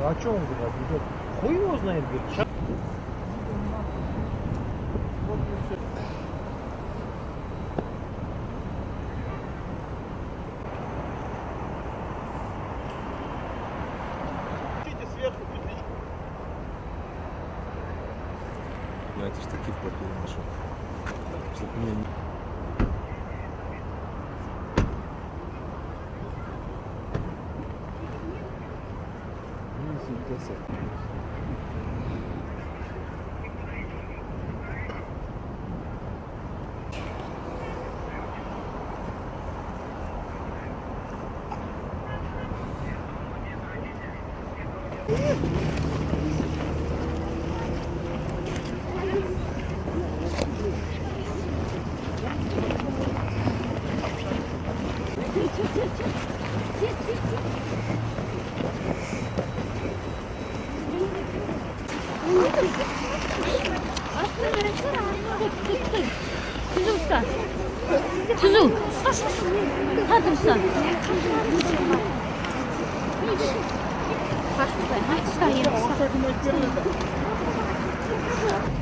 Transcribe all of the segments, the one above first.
О чем он говорит? Хуй его знает, говорит. Сверху петличку. Я эти штатив купил нашел. Чтобы мне не... Tuzu. Hadi usta.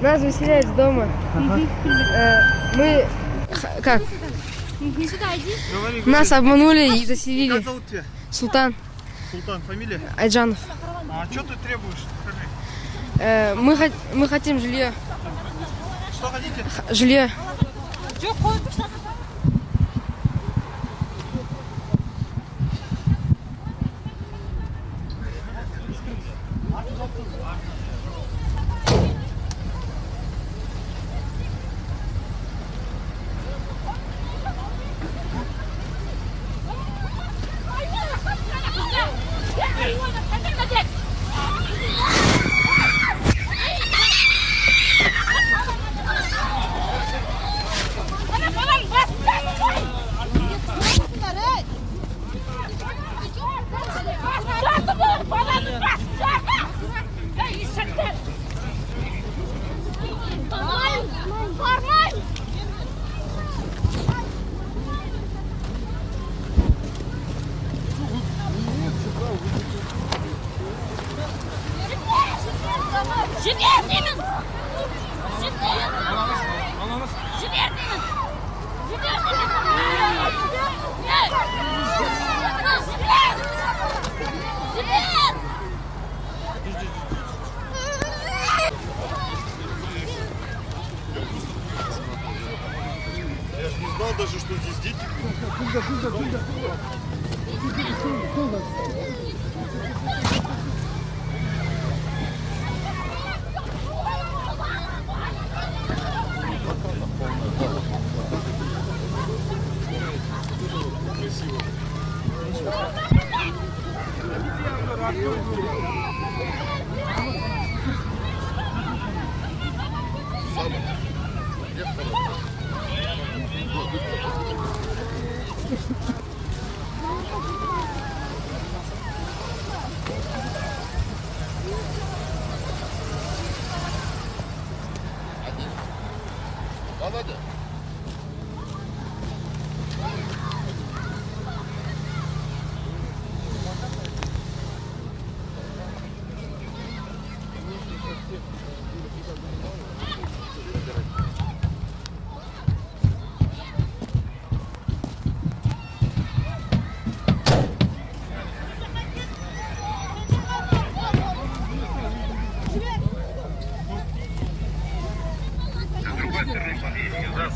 Нас выселяют дома. Мы... Как? Сюда иди. Нас обманули и заселили. Как зовут тебя? Султан. Султан, фамилия? Айджанов. А что ты требуешь? Скажи. Мы хотим жилье. Что хотите? Жилье. Я же не знал даже, что здесь дети.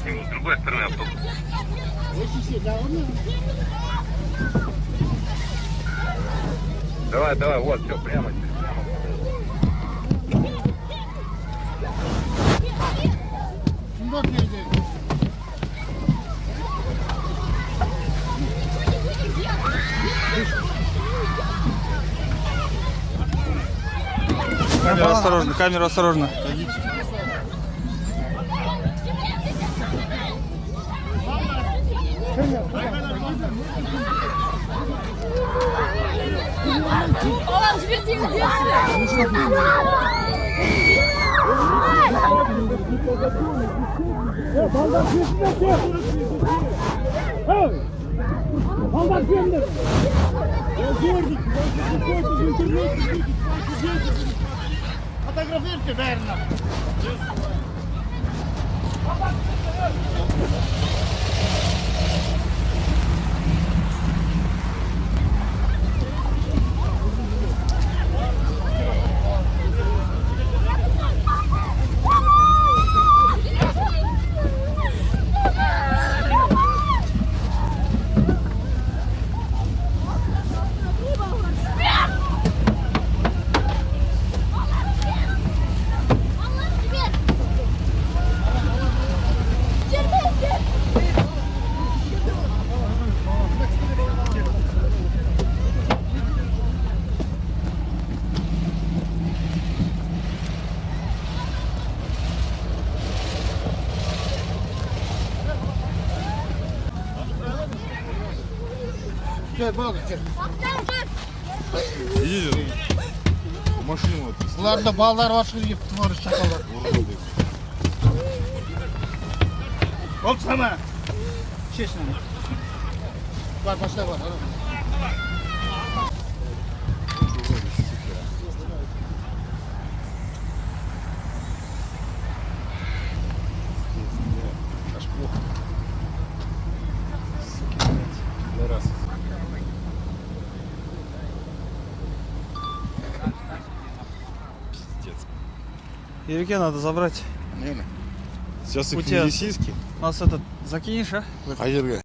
С другой стороны автобус. Давай, давай, вот, все, прямо. Камера осторожно, камера осторожно. Oğlum şu bir Фотографируйте, верно. Едете? Машину вот. Ладно, балдар ваши еп творы шакалар. Ол сама. Честно. Бар, башла бар. Аж плохо. Для раз. Пиздец. Ереке надо забрать. Сейчас их У тебя- медицинский. Нас этот закинешь, а? А Ерге?